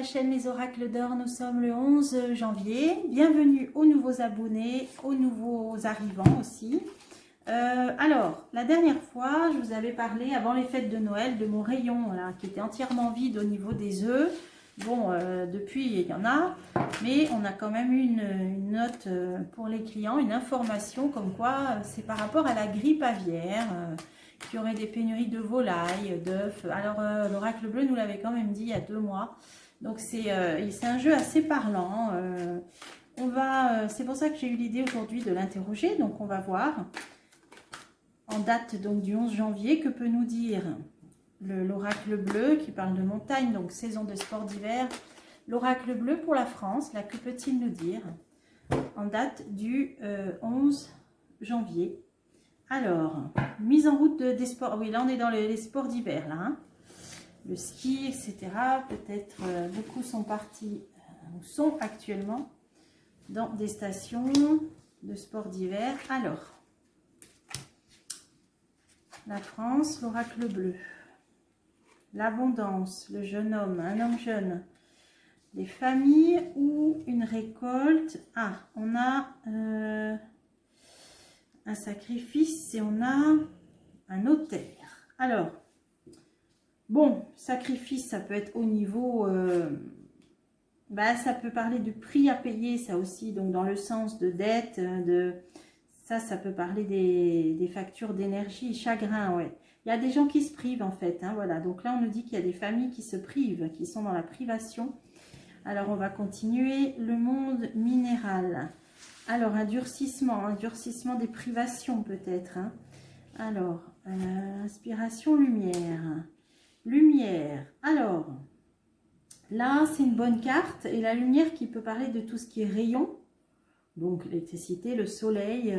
chaîne Les Oracles d'Or, nous sommes le 11 janvier. Bienvenue aux nouveaux abonnés, aux nouveaux arrivants aussi. Alors, la dernière fois, je vous avais parlé avant les fêtes de Noël de mon rayon là, qui était entièrement vide au niveau des œufs. Bon, depuis, il y en a, mais on a quand même eu une note pour les clients, une information comme quoi c'est par rapport à la grippe aviaire, qu'il y aurait des pénuries de volailles, d'œufs. Alors, l'oracle bleu nous l'avait quand même dit il y a 2 mois. Donc, c'est un jeu assez parlant. C'est pour ça que j'ai eu l'idée aujourd'hui de l'interroger. Donc, on va voir, en date donc, du 11 janvier, que peut nous dire l'oracle bleu qui parle de montagne, donc saison de sport d'hiver. L'oracle bleu pour la France, là, que peut-il nous dire en date du 11 janvier? Alors, mise en route des sports. Oui, là, on est dans les sports d'hiver, là. Hein. Le ski, etc. Peut-être beaucoup sont partis, ou sont actuellement dans des stations de sport d'hiver. Alors, la France, l'oracle bleu. L'abondance, le jeune homme, un homme jeune. Des familles ou une récolte. Ah, on a un sacrifice et on a un notaire. Alors, bon, sacrifice, ça peut être au niveau... ça peut parler de prix à payer, ça aussi, donc dans le sens de dette, ça peut parler des factures d'énergie, chagrin, ouais. Il y a des gens qui se privent en fait, hein, voilà. Donc là, on nous dit qu'il y a des familles qui se privent, qui sont dans la privation. Alors, on va continuer. Le monde minéral. Alors, un durcissement des privations peut-être. Hein. Alors, inspiration, lumière. Lumière. Alors, là, c'est une bonne carte. Et la lumière qui peut parler de tout ce qui est rayon. Donc, l'électricité, le soleil...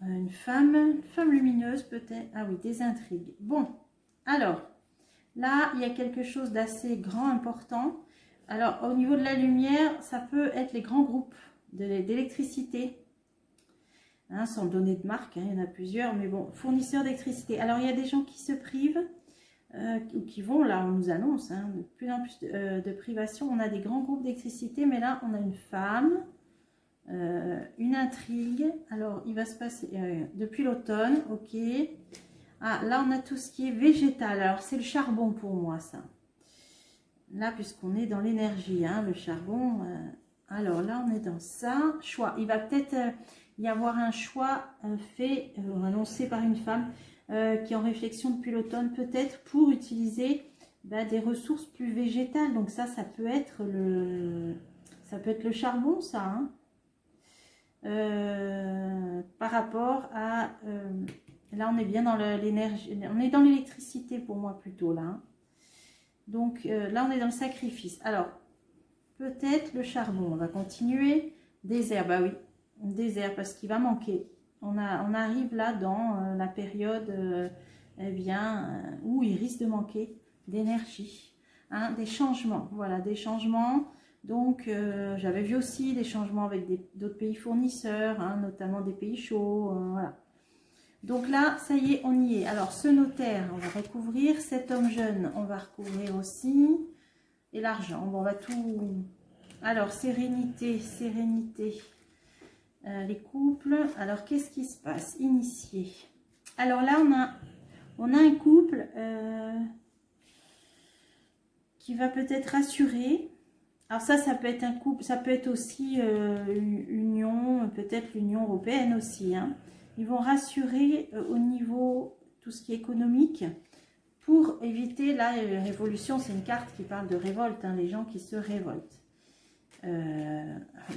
une femme lumineuse peut-être. Ah oui, des intrigues. Bon, alors, là, il y a quelque chose d'assez grand, important. Alors, au niveau de la lumière, ça peut être les grands groupes d'électricité. Hein, sans donner de marque, hein, il y en a plusieurs, mais bon, fournisseurs d'électricité. Alors, il y a des gens qui se privent, ou qui vont, là, on nous annonce, hein, de plus en plus de privation. On a des grands groupes d'électricité, mais là, on a une femme... une intrigue. Alors il va se passer depuis l'automne, ok. Ah, là on a tout ce qui est végétal. Alors c'est le charbon pour moi, ça, là, puisqu'on est dans l'énergie, hein, le charbon. Alors là on est dans ça. Choix, il va peut-être y avoir un choix fait, annoncé par une femme qui est en réflexion depuis l'automne, peut-être pour utiliser des ressources plus végétales. Donc ça peut être le charbon, ça, hein. Par rapport à là on est bien dans l'énergie, on est dans l'électricité pour moi plutôt là, hein. Donc là on est dans le sacrifice. Alors peut-être le charbon, on va continuer. Désert, bah oui, désert, parce qu'il va manquer. On arrive là dans la période où il risque de manquer d'énergie, hein, des changements, voilà, des changements. Donc, j'avais vu aussi des changements avec d'autres pays fournisseurs, hein, notamment des pays chauds, voilà. Donc là, ça y est, on y est. Alors, ce notaire, on va recouvrir. Cet homme jeune, on va recouvrir aussi. Et l'argent, bon, on va tout... Alors, sérénité. Les couples. Alors, qu'est-ce qui se passe? Initié. Alors là, on a un couple qui va peut-être rassurer. Alors ça peut être un couple, ça peut être aussi union, peut-être l'Union européenne aussi, hein. Ils vont rassurer au niveau tout ce qui est économique pour éviter la révolution. C'est une carte qui parle de révolte, hein, les gens qui se révoltent.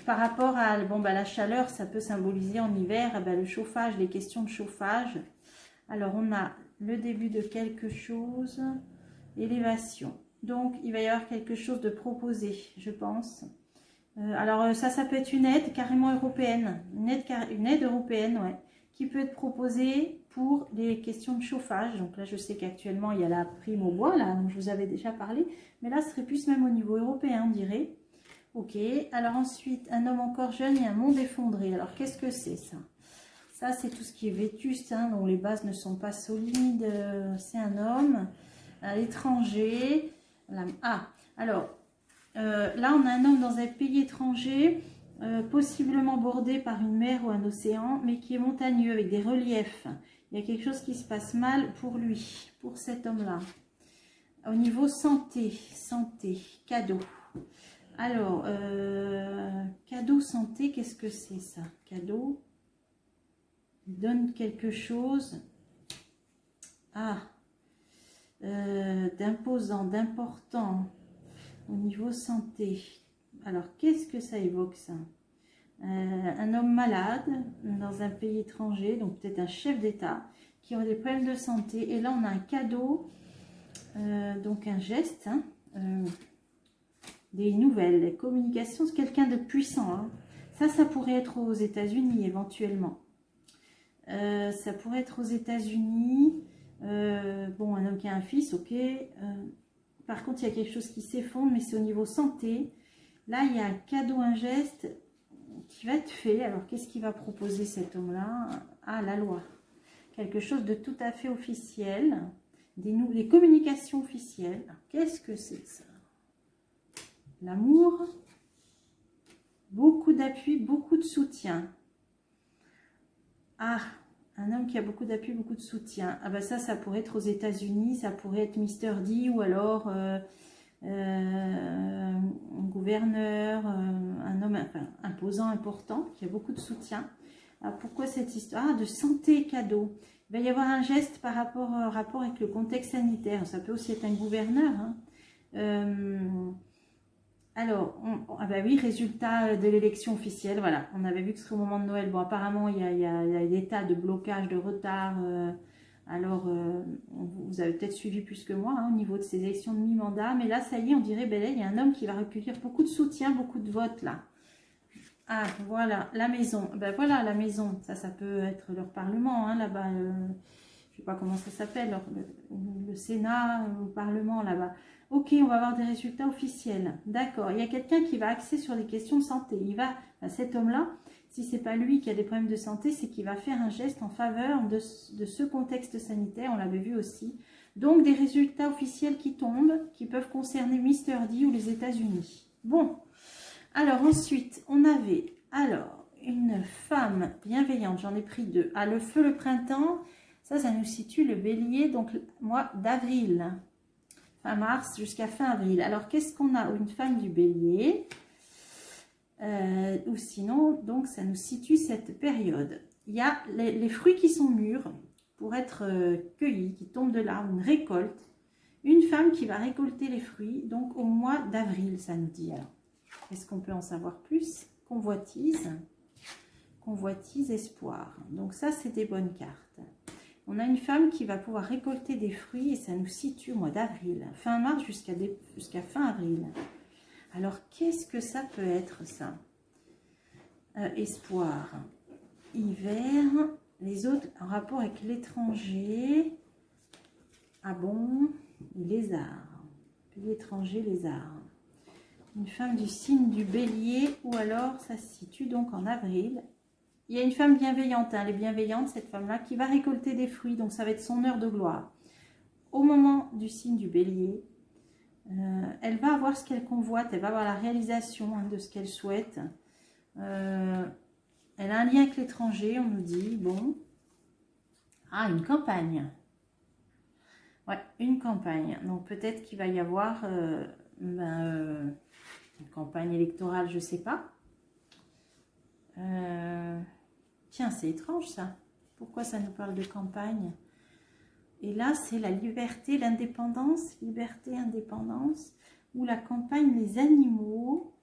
Par rapport à la chaleur, ça peut symboliser en hiver le chauffage, les questions de chauffage. Alors on a le début de quelque chose, élévation. Donc, il va y avoir quelque chose de proposé, je pense. Alors, ça peut être une aide carrément européenne. Une aide européenne, ouais, qui peut être proposée pour les questions de chauffage. Donc là, je sais qu'actuellement, il y a la prime au bois, là, dont je vous avais déjà parlé. Mais là, ce serait plus même au niveau européen, on dirait. Ok. Alors ensuite, un homme encore jeune et un monde effondré. Alors, qu'est-ce que c'est, ça? Ça, c'est tout ce qui est vétuste, hein, dont les bases ne sont pas solides. C'est un homme à l'étranger... Alors, là, on a un homme dans un pays étranger, possiblement bordé par une mer ou un océan, mais qui est montagneux avec des reliefs. Il y a quelque chose qui se passe mal pour lui, pour cet homme-là. Au niveau santé, cadeau. Alors, cadeau santé, qu'est-ce que c'est ça? Cadeau, il donne quelque chose. Ah, d'imposant, d'important au niveau santé. Alors, qu'est-ce que ça évoque ça? Un homme malade dans un pays étranger, donc peut-être un chef d'État, qui aurait des problèmes de santé. Et là, on a un cadeau, donc un geste, hein, des nouvelles, des communications, c'est quelqu'un de puissant. Hein. Ça pourrait être aux États-Unis éventuellement. Ça pourrait être aux États-Unis. Bon, un homme qui a un fils, ok. Par contre, il y a quelque chose qui s'effondre, mais c'est au niveau santé. Là, il y a un cadeau, un geste qui va être fait. Alors, qu'est-ce qu'il va proposer cet homme-là? Ah, la loi. Quelque chose de tout à fait officiel. Des communications officielles. Qu'est-ce que c'est ça? L'amour. Beaucoup d'appui, beaucoup de soutien. Ah, un homme qui a beaucoup d'appui, beaucoup de soutien. Ah ben ça pourrait être aux États-Unis, ça pourrait être Mr. D ou alors un gouverneur, un homme enfin, imposant, important, qui a beaucoup de soutien. Alors, pourquoi cette histoire de santé cadeau? Il va y avoir un geste par rapport avec le contexte sanitaire. Ça peut aussi être un gouverneur. Hein. Alors, ah bah oui, résultat de l'élection officielle, voilà. On avait vu que ce serait au moment de Noël. Bon, apparemment, il y a des tas de blocages, de retard. Alors, vous avez peut-être suivi plus que moi hein, au niveau de ces élections de mi-mandat. Mais là, ça y est, on dirait, ben là, il y a un homme qui va recueillir beaucoup de soutien, beaucoup de votes, là. Ah, voilà, la maison. Ben voilà, la maison. Ça peut être leur parlement, hein, là-bas. Je ne sais pas comment ça s'appelle, le Sénat, le Parlement, là-bas. Ok, on va avoir des résultats officiels. D'accord. Il y a quelqu'un qui va axer sur les questions de santé. Cet homme-là, si ce n'est pas lui qui a des problèmes de santé, c'est qu'il va faire un geste en faveur de ce contexte sanitaire. On l'avait vu aussi. Donc, des résultats officiels qui tombent, qui peuvent concerner Mr. D ou les États-Unis. Bon. Alors, ensuite, on avait une femme bienveillante. J'en ai pris deux. Ah, le feu, le printemps. Ça nous situe le bélier, donc mois d'avril. Fin mars jusqu'à fin avril. Alors, qu'est-ce qu'on a? Une femme du bélier. Ou sinon, donc, ça nous situe cette période. Il y a les fruits qui sont mûrs pour être cueillis, qui tombent de l'arbre, une récolte. Une femme qui va récolter les fruits, donc au mois d'avril, ça nous dit. Alors, est-ce qu'on peut en savoir plus? Convoitise. Convoitise, espoir. Donc ça, c'est des bonnes cartes. On a une femme qui va pouvoir récolter des fruits et ça nous situe au mois d'avril, fin mars jusqu'à fin avril. Alors, qu'est-ce que ça peut être, ça? Espoir. Hiver. Les autres en rapport avec l'étranger. Ah bon? Lézard. L'étranger, lézard. Une femme du signe du bélier ou alors ça se situe donc en avril. Il y a une femme bienveillante, hein, elle est bienveillante cette femme-là, qui va récolter des fruits, donc ça va être son heure de gloire. Au moment du signe du bélier, elle va avoir ce qu'elle convoite, elle va avoir la réalisation hein, de ce qu'elle souhaite. Elle a un lien avec l'étranger, on nous dit, bon. Ah, une campagne. Ouais, une campagne. Donc peut-être qu'il va y avoir une campagne électorale, je ne sais pas. Tiens, c'est étrange ça. Pourquoi ça nous parle de campagne? Et là, c'est la liberté, l'indépendance, liberté, indépendance, ou la campagne, les animaux.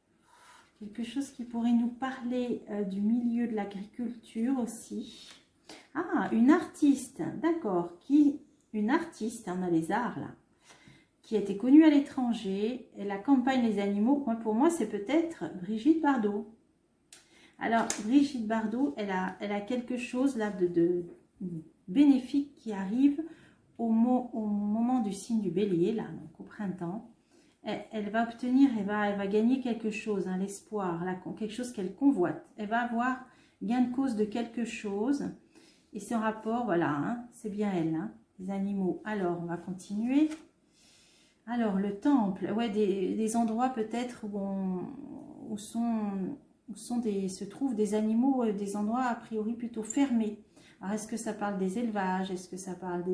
Quelque chose qui pourrait nous parler du milieu de l'agriculture aussi. Ah, une artiste, d'accord. Une artiste, on a les arts là, qui a été connue à l'étranger. Et la campagne, les animaux, pour moi, c'est peut-être Brigitte Bardot. Alors, Brigitte Bardot, elle a quelque chose là de bénéfique qui arrive au moment du signe du bélier, là, donc au printemps. Elle va obtenir, elle va gagner quelque chose, hein, l'espoir, quelque chose qu'elle convoite. Elle va avoir gain de cause de quelque chose. Et ce rapport, voilà, hein, c'est bien elle, hein, les animaux. Alors, on va continuer. Alors, le temple, ouais, des endroits peut-être où se trouvent des animaux, des endroits a priori plutôt fermés. Alors, est-ce que ça parle des élevages? Est-ce que ça parle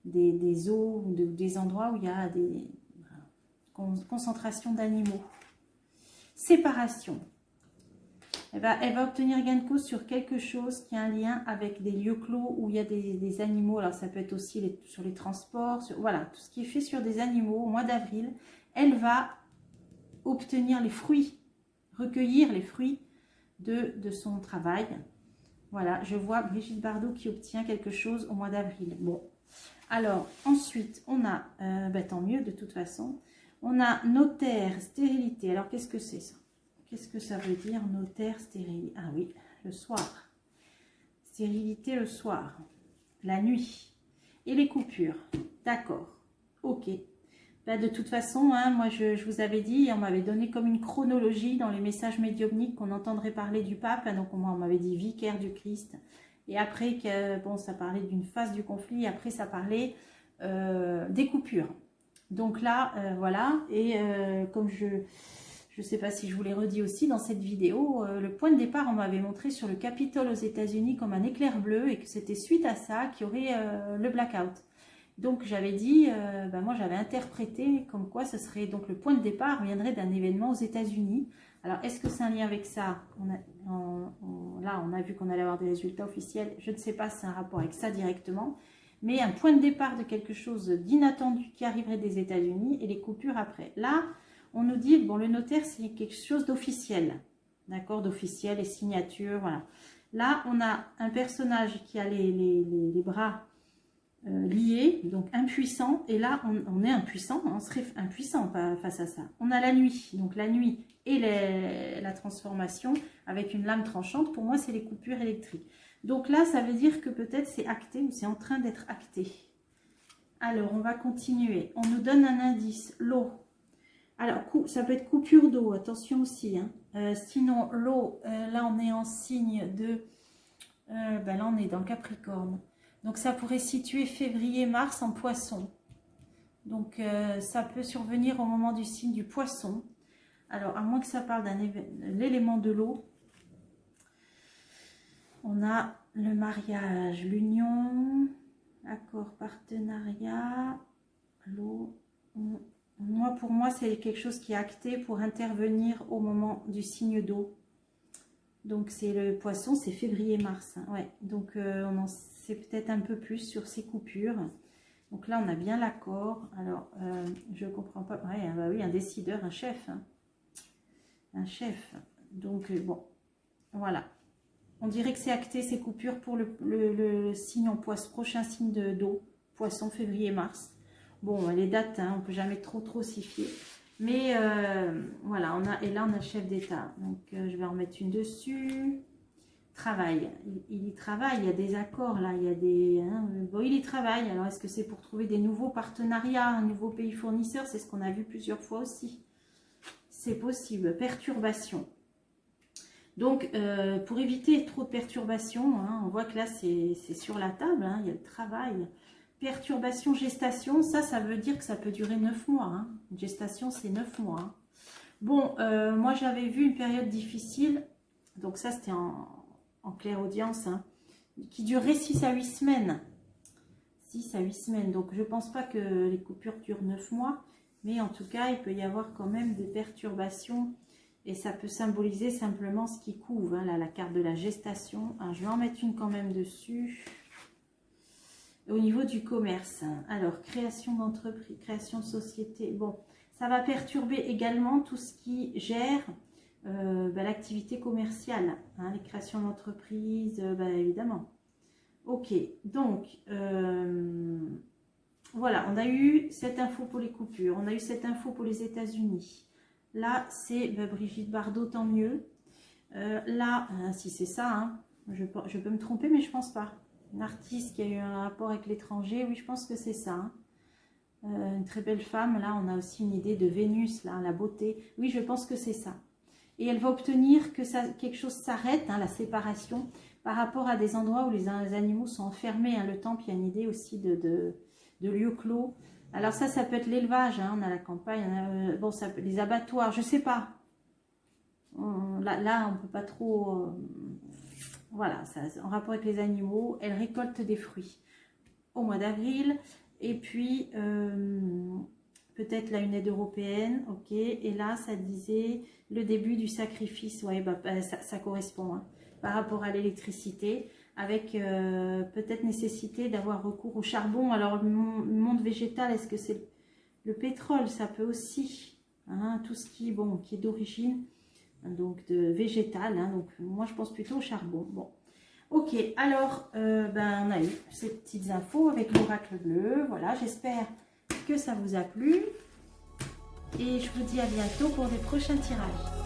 des zoos, ou des endroits où il y a des concentrations d'animaux? Séparation. Elle va obtenir gain de cause sur quelque chose qui a un lien avec des lieux clos où il y a des animaux. Alors, ça peut être aussi sur les transports, voilà, tout ce qui est fait sur des animaux au mois d'avril. Elle va obtenir les fruits, recueillir les fruits de son travail. Voilà, je vois Brigitte Bardot qui obtient quelque chose au mois d'avril. Bon, alors ensuite, on a, tant mieux de toute façon, on a notaire, stérilité. Alors, qu'est-ce que c'est ça? Qu'est-ce que ça veut dire, notaire, stérilité? Ah oui, le soir. Stérilité le soir, la nuit. Et les coupures. D'accord, ok. Ben, de toute façon, hein, moi je vous avais dit, on m'avait donné comme une chronologie dans les messages médiumniques qu'on entendrait parler du pape. Donc moi on m'avait dit vicaire du Christ. Et après, bon, ça parlait d'une phase du conflit. Après, ça parlait des coupures. Donc là, voilà. Et comme je ne sais pas si je vous l'ai redit aussi dans cette vidéo, le point de départ, on m'avait montré sur le Capitole aux États-Unis comme un éclair bleu et que c'était suite à ça qu'il y aurait le blackout. Donc j'avais dit, moi j'avais interprété comme quoi ce serait, donc le point de départ viendrait d'un événement aux États-Unis. Alors est-ce que c'est un lien avec ça? Là on a vu qu'on allait avoir des résultats officiels. Je ne sais pas si c'est un rapport avec ça directement. Mais un point de départ de quelque chose d'inattendu qui arriverait des États-Unis et les coupures après. Là, on nous dit, bon, le notaire, c'est quelque chose d'officiel. D'accord, d'officiel, les signatures, voilà. Là, on a un personnage qui a les bras liés, donc impuissant. Et là, on est impuissant, on serait impuissant face à ça. On a la nuit, donc la nuit et la transformation avec une lame tranchante. Pour moi, c'est les coupures électriques. Donc là, ça veut dire que peut-être c'est acté ou c'est en train d'être acté. Alors, on va continuer. On nous donne un indice, l'eau. Alors, ça peut être coupure d'eau, attention aussi. Hein. Sinon, l'eau, là, on est en signe de... là, on est dans le Capricorne. Donc, ça pourrait situer février-mars en poisson. Donc, ça peut survenir au moment du signe du poisson. Alors, à moins que ça parle de l'élément de l'eau. On a le mariage, l'union, accord, partenariat, l'eau. Pour moi, c'est quelque chose qui est acté pour intervenir au moment du signe d'eau. Donc, c'est le poisson, c'est février-mars. Hein, ouais. Donc, on en sait peut-être un peu plus sur ces coupures. Donc là, on a bien l'accord. Alors, je ne comprends pas. Ouais, bah oui, un décideur, un chef. Hein. Un chef. Donc, bon, voilà. On dirait que c'est acté ces coupures pour le signe en poisson, prochain signe d'eau, poisson, février-mars. Bon, les dates, hein, on ne peut jamais trop s'y fier. Mais voilà, et là on a le chef d'État. Donc je vais en mettre une dessus. Travail. Il y travaille, il y a des accords là, il y a des... Hein, bon, il y travaille. Alors est-ce que c'est pour trouver des nouveaux partenariats, un nouveau pays fournisseur? C'est ce qu'on a vu plusieurs fois aussi. C'est possible. Perturbation. Donc, pour éviter trop de perturbations, hein, on voit que là, c'est sur la table, hein, il y a le travail. Perturbation, gestation, ça veut dire que ça peut durer 9 mois. Hein. Une gestation, c'est 9 mois. Hein. Bon, moi, j'avais vu une période difficile, donc ça, c'était en clairaudience, hein, qui durerait 6 à 8 semaines. 6 à 8 semaines, donc je ne pense pas que les coupures durent 9 mois, mais en tout cas, il peut y avoir quand même des perturbations. Et ça peut symboliser simplement ce qui couvre, hein, là, la carte de la gestation. Alors, je vais en mettre une quand même dessus. Au niveau du commerce, alors, création d'entreprise, création de société. Bon, ça va perturber également tout ce qui gère l'activité commerciale. Hein, les créations d'entreprise, évidemment. Ok, donc, voilà, on a eu cette info pour les coupures. On a eu cette info pour les États-Unis. Là, c'est Brigitte Bardot, tant mieux. Là, si c'est ça, hein, je peux me tromper, mais je pense pas. Une artiste qui a eu un rapport avec l'étranger, oui, je pense que c'est ça. Hein. Une très belle femme, là, on a aussi une idée de Vénus, là, la beauté. Oui, je pense que c'est ça. Et elle va obtenir que quelque chose s'arrête, hein, la séparation, par rapport à des endroits où les animaux sont enfermés. Hein. Le temple, il y a une idée aussi de lieu clos. Alors ça peut être l'élevage, hein, on a la campagne, on a, bon, ça, les abattoirs, je sais pas. Là, on peut pas trop... voilà, ça, en rapport avec les animaux, elle récolte des fruits au mois d'avril. Et puis, peut-être là, une aide européenne, ok. Et là, ça disait le début du sacrifice, ouais, bah, ça correspond, hein, par rapport à l'électricité, avec peut-être nécessité d'avoir recours au charbon. Alors, le monde végétal, est-ce que c'est le pétrole? Ça peut aussi, hein, tout ce qui, bon, qui est d'origine, donc de végétal, hein, donc moi je pense plutôt au charbon. Bon, ok, alors ben, on a eu ces petites infos avec l'oracle bleu. Voilà, j'espère que ça vous a plu et je vous dis à bientôt pour des prochains tirages.